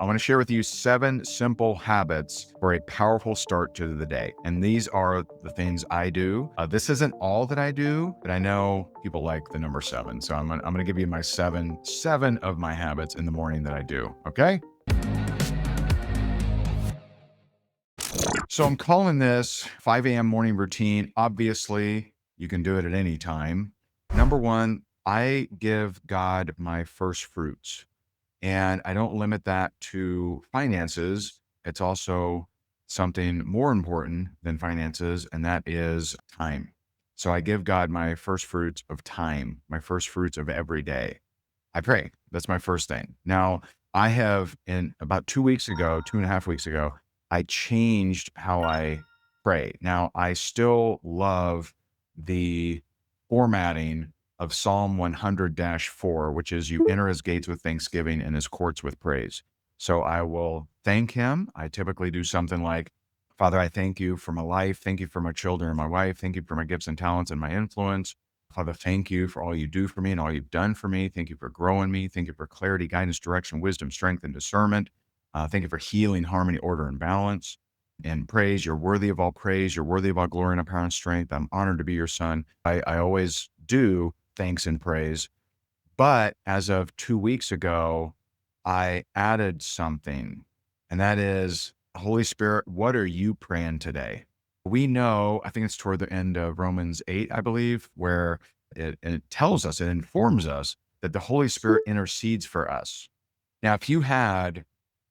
I want to share with you 7 simple habits for a powerful start to the day. And these are the things I do. This isn't all that I do, but I know people like the number 7. So I'm gonna give you my seven of my habits in the morning that I do. Okay. So I'm calling this 5 a.m. morning routine. Obviously, you can do it at any time. Number 1, I give God my first fruits. And I don't limit that to finances. It's also something more important than finances, and that is time. So I give God my first fruits of time, my first fruits of every day. I pray. That's my first thing. Now, I have in about 2 weeks ago, 2.5 weeks ago, I changed how I pray. Now, I still love the formatting of Psalm 100-4, which is you enter his gates with thanksgiving and his courts with praise. So I will thank him. I typically do something like, Father, I thank you for my life. Thank you for my children and my wife. Thank you for my gifts and talents and my influence. Father, thank you for all you do for me and all you've done for me. Thank you for growing me. Thank you for clarity, guidance, direction, wisdom, strength, and discernment. Thank you for healing, harmony, order, and balance. And praise, you're worthy of all praise. You're worthy of all glory and power and strength. I'm honored to be your son. I always do thanks and praise. But as of 2 weeks ago, I added something, and that is, Holy Spirit, what are you praying today? We know, I think it's toward the end of Romans 8, I believe, where it tells us, it informs us that the Holy Spirit intercedes for us. Now, if you had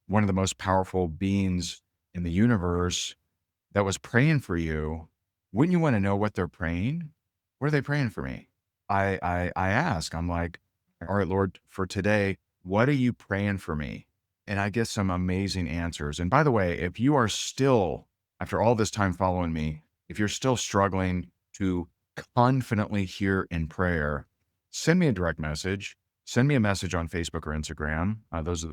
one of the most powerful beings in the universe that was praying for you, wouldn't you want to know what they're praying? What are they praying for me? I ask, I'm like, all right, Lord, for today, what are you praying for me? And I get some amazing answers. And by the way, if you are still, after all this time following me, if you're still struggling to confidently hear in prayer, send me a direct message. Send me a message on Facebook or Instagram.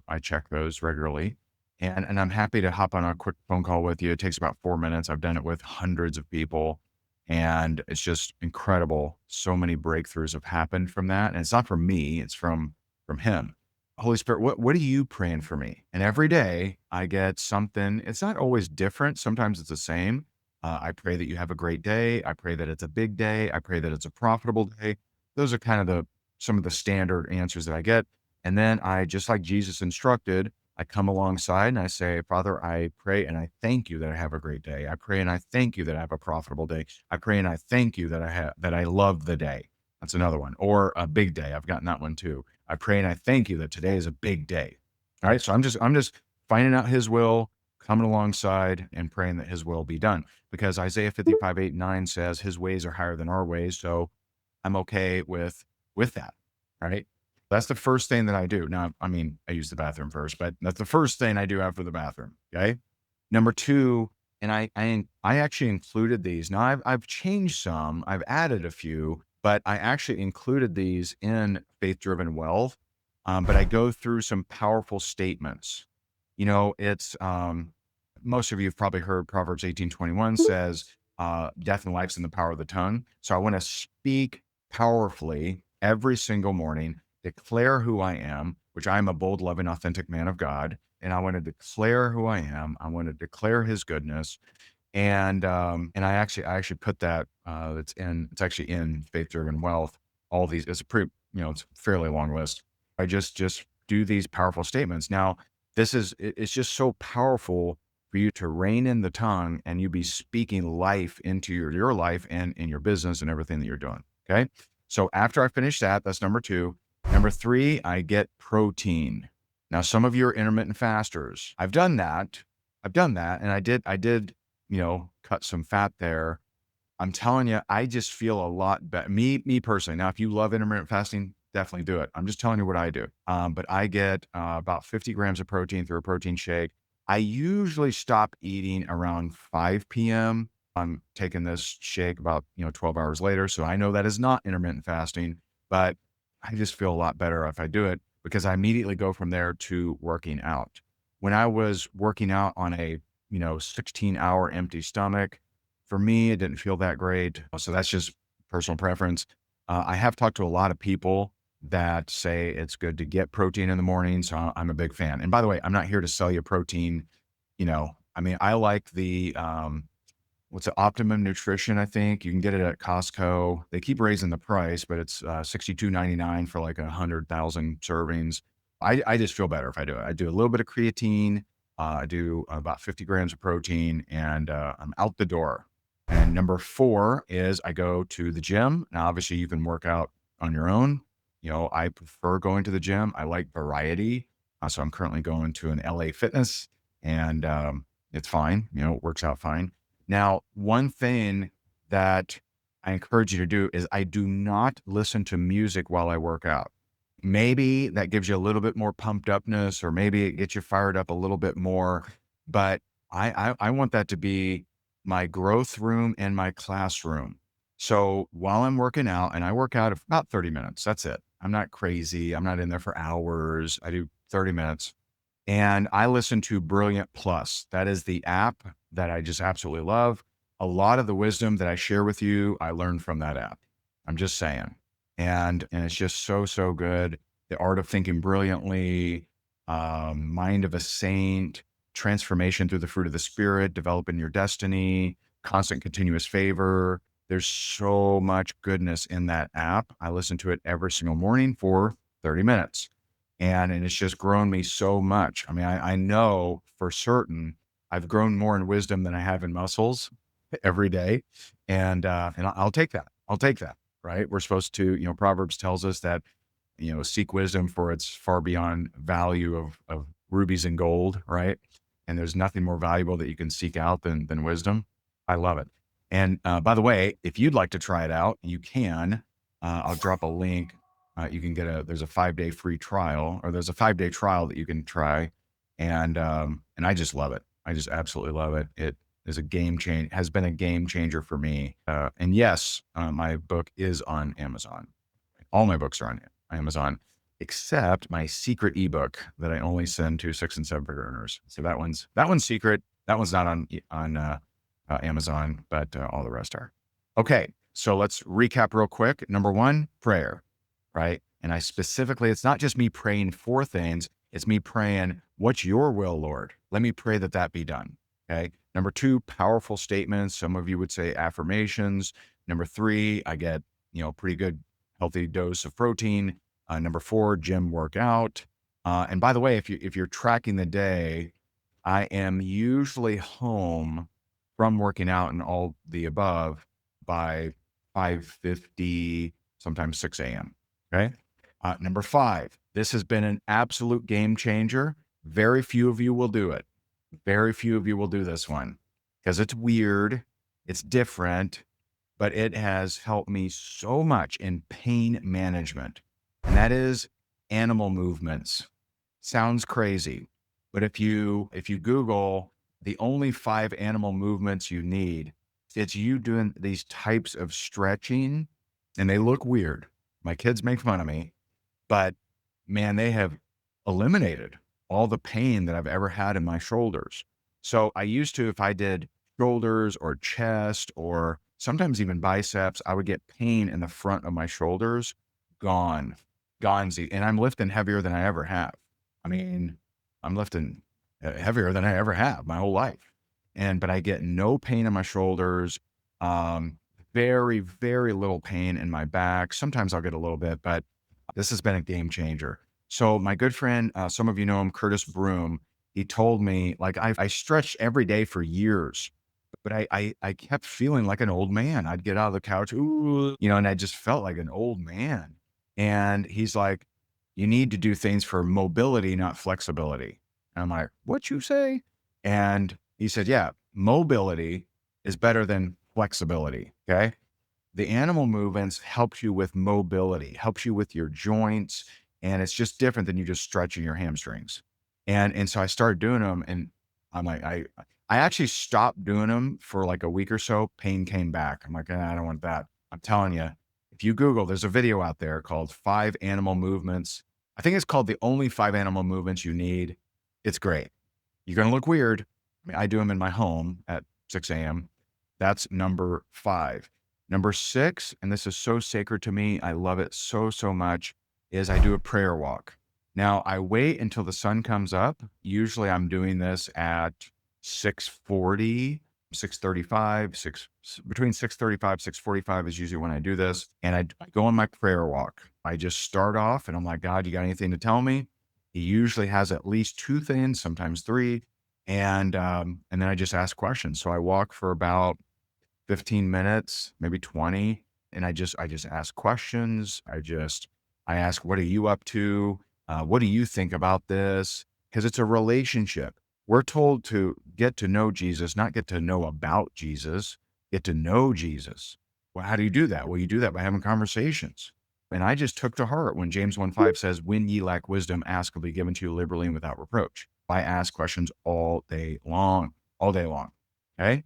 I check those regularly. And I'm happy to hop on a quick phone call with you. It takes about 4 minutes. I've done it with hundreds of people, and it's just incredible. So many breakthroughs have happened from that. And it's not from me, it's from him. Holy Spirit, what are you praying for me? And every day I get something. It's not always different. Sometimes it's the same. I pray that you have a great day. I pray that it's a big day. I pray that it's a profitable day. Those are kind of some of the standard answers that I get. And then I, just like Jesus instructed, I come alongside and I say, Father, I pray and I thank you that I have a great day. I pray and I thank you that I have a profitable day. I pray and I thank you that I love the day. That's another one. Or a big day. I've gotten that one too. I pray and I thank you that today is a big day. All right. So I'm just finding out his will, coming alongside and praying that his will be done. Because Isaiah 55:8-9 says his ways are higher than our ways. So I'm okay with that. Right. That's the first thing that I do. Now, I mean, I use the bathroom first, but that's the first thing I do after the bathroom. Okay. Number 2, and I actually included these. Now I've changed some, I've added a few, but I actually included these in Faith Driven Wealth. But I go through some powerful statements. It's most of you have probably heard Proverbs 18:21 says, death and life's in the power of the tongue. So I want to speak powerfully every single morning, declare who I am, which I am a bold, loving, authentic man of God. And I want to declare who I am. I want to declare his goodness. And I actually put that, it's actually in Faith Driven Wealth. All these, it's a pretty, it's a fairly long list. I just do these powerful statements. Now, it's just so powerful for you to rein in the tongue and you be speaking life into your life and in your business and everything that you're doing. Okay. So after I finish that, that's number 2. Number 3, I get protein. Now, some of you are intermittent fasters. I've done that. And I did, cut some fat there. I'm telling you, I just feel a lot better. Me personally. Now, if you love intermittent fasting, definitely do it. I'm just telling you what I do. But I get about 50 grams of protein through a protein shake. I usually stop eating around 5 p.m. I'm taking this shake about 12 hours later, so I know that is not intermittent fasting. But I just feel a lot better if I do it because I immediately go from there to working out. When I was working out on a 16-hour empty stomach, for me, it didn't feel that great. So that's just personal preference. I have talked to a lot of people that say it's good to get protein in the morning. So I'm a big fan. And by the way, I'm not here to sell you protein. I mean, I like the, what's it, Optimum Nutrition, I think. You can get it at Costco. They keep raising the price, but it's $62.99 for like 100,000 servings. I just feel better if I do it. I do a little bit of creatine. I do about 50 grams of protein, and I'm out the door. And number 4 is I go to the gym. Now, obviously, you can work out on your own. I prefer going to the gym. I like variety. So I'm currently going to an LA Fitness, and it's fine. It works out fine. Now, one thing that I encourage you to do is I do not listen to music while I work out. Maybe that gives you a little bit more pumped upness, or maybe it gets you fired up a little bit more. But I want that to be my growth room and my classroom. So while I'm working out, and I work out about 30 minutes, that's it. I'm not crazy. I'm not in there for hours. I do 30 minutes. And I listen to Brilliant Plus. That is the app that I just absolutely love. A lot of the wisdom that I share with you, I learned from that app. I'm just saying. And it's just so good. The Art of Thinking Brilliantly, Mind of a Saint, Transformation Through the Fruit of the Spirit, Developing Your Destiny, Constant Continuous Favor. There's so much goodness in that app. I listen to it every single morning for 30 minutes. And it's just grown me so much. I mean, I know for certain I've grown more in wisdom than I have in muscles every day. And I'll take that. I'll take that, right? We're supposed to, Proverbs tells us that, seek wisdom for its far beyond value of rubies and gold, right? And there's nothing more valuable that you can seek out than wisdom. I love it. And by the way, if you'd like to try it out, you can. I'll drop a link. You can there's a 5-day free trial, or there's a 5-day trial that you can try. And I just love it. I just absolutely love it. It is has been a game changer for me. And yes, my book is on Amazon. All my books are on Amazon, except my secret ebook that I only send to 6 and 7-figure earners. So that one's secret. That one's not on Amazon, but all the rest are. Okay, so let's recap real quick. Number 1, prayer, right? And it's not just me praying for things. It's me praying, what's your will, Lord? Let me pray that be done. Okay. Number 2, powerful statements. Some of you would say affirmations. Number 3, I get, pretty good, healthy dose of protein. Number 4, gym workout. And by the way, if you're tracking the day, I am usually home from working out and all the above by 5:50, sometimes 6 a.m. Okay. Number 5, this has been an absolute game changer. Very few of you will do it. Very few of you will do this one because it's weird. It's different, but it has helped me so much in pain management. And that is animal movements. Sounds crazy, but if you Google the only 5 animal movements you need, it's you doing these types of stretching, and they look weird. My kids make fun of me, but man, they have eliminated all the pain that I've ever had in my shoulders. So I used to, if I did shoulders or chest or sometimes even biceps, I would get pain in the front of my shoulders. Gone. Gonzy. And I'm lifting heavier than I ever have. I mean, I'm lifting heavier than I ever have my whole life. But I get no pain in my shoulders. Very, very little pain in my back. Sometimes I'll get a little bit, but this has been a game changer. So my good friend, some of you know him, Curtis Broom, he told me, like, I stretched every day for years, but I kept feeling like an old man. I'd get out of the couch, ooh, and I just felt like an old man. And he's like, you need to do things for mobility, not flexibility. And I'm like, what you say? And he said, yeah, mobility is better than flexibility. Okay. The animal movements helps you with mobility, helps you with your joints, and it's just different than you just stretching your hamstrings. And so I started doing them, and I'm like, I actually stopped doing them for like a week or so. Pain came back. I'm like, I don't want that. I'm telling you, if you Google, there's a video out there called 5 Animal Movements. I think it's called The Only 5 Animal Movements You Need. It's great. You're going to look weird. I mean, I do them in my home at 6 a.m. That's number 5. Number 6, and this is so sacred to me. I love it so much. is I do a prayer walk. Now I wait until the sun comes up. Usually I'm doing this at 6:40, 6:35, between 6:35, 6:45 is usually when I do this. And I go on my prayer walk. I just start off and I'm like, God, you got anything to tell me? He usually has at least two things, sometimes three. And then I just ask questions. So I walk for about 15 minutes, maybe 20. And I just ask questions. I ask, what are you up to? What do you think about this? Because it's a relationship. We're told to get to know Jesus, not get to know about Jesus, get to know Jesus. Well, how do you do that? Well, you do that by having conversations. And I just took to heart when James 1:5 says, when ye lack wisdom, ask will be given to you liberally and without reproach. I ask questions all day long, all day long. Okay.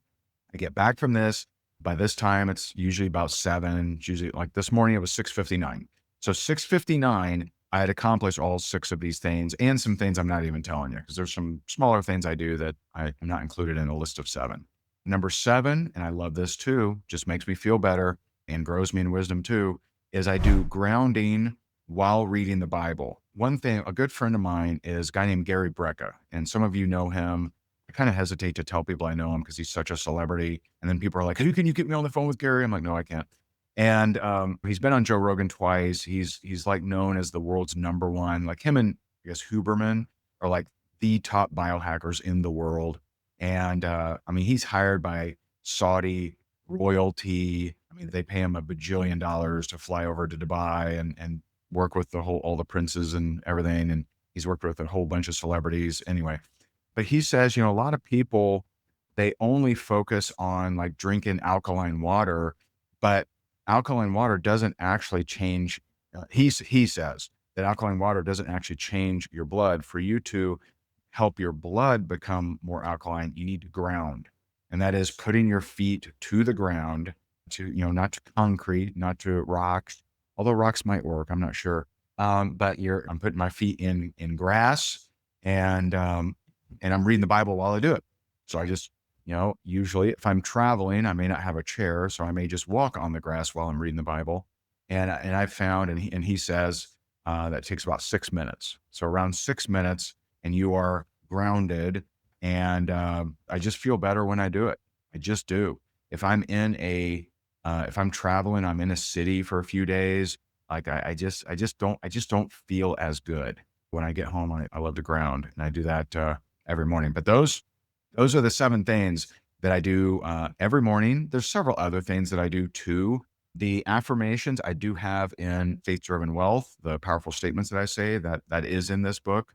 I get back from this. By this time, it's usually about 7. It's usually like this morning, it was 6:59. So 6:59, I had accomplished all 6 of these things and some things I'm not even telling you because there's some smaller things I do that I'm not included in a list of 7. Number 7, and I love this too, just makes me feel better and grows me in wisdom too, is I do grounding while reading the Bible. One thing, a good friend of mine is a guy named Gary Brecka, and some of you know him. I kind of hesitate to tell people I know him because he's such a celebrity. And then people are like, "Hey, can you get me on the phone with Gary?" I'm like, "No, I can't." And he's been on Joe Rogan twice. He's like known as the world's number one. Like him and I guess Huberman are like the top biohackers in the world. And I mean, he's hired by Saudi royalty. I mean, they pay him a bajillion dollars to fly over to Dubai and work with all the princes and everything. And he's worked with a whole bunch of celebrities. Anyway, but he says, a lot of people, they only focus on like drinking alkaline water, but alkaline water doesn't actually change. He says that alkaline water doesn't actually change your blood. For you to help your blood become more alkaline, you need to ground. And that is putting your feet to the ground, to, not to concrete, not to rocks, although rocks might work. I'm not sure. But I'm putting my feet in grass and, and I'm reading the Bible while I do it. So I just, usually if I'm traveling, I may not have a chair, so I may just walk on the grass while I'm reading the Bible. And I've found, and he says that takes about 6 minutes. So around 6 minutes, and you are grounded. And I just feel better when I do it. I just do. If I'm if I'm traveling, I'm in a city for a few days. Like I just don't feel as good when I get home. I love to ground, and I do that every morning. But those are the 7 things that I do every morning. There's several other things that I do too. The affirmations I do have in Faith Driven Wealth, the powerful statements that I say, that is in this book.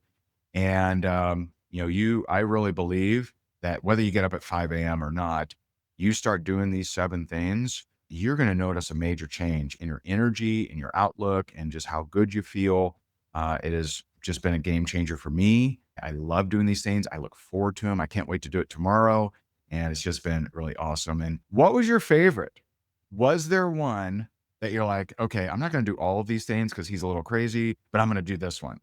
And I really believe that whether you get up at 5 a.m. or not, you start doing these 7 things, you're going to notice a major change in your energy, in your outlook, and just how good you feel. It has just been a game changer for me. I love doing these things. I look forward to them. I can't wait to do it tomorrow. And it's just been really awesome. And what was your favorite? Was there one that you're like, okay, I'm not going to do all of these things because he's a little crazy, but I'm going to do this one?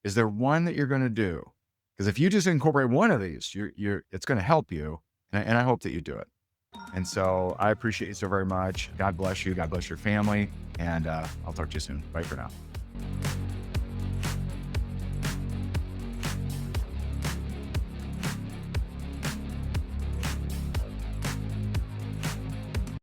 Is there one that you're going to do? Because if you just incorporate one of these, it's going to help you. And I hope that you do it. And so I appreciate you so very much. God bless you. God bless your family. And I'll talk to you soon. Bye for now.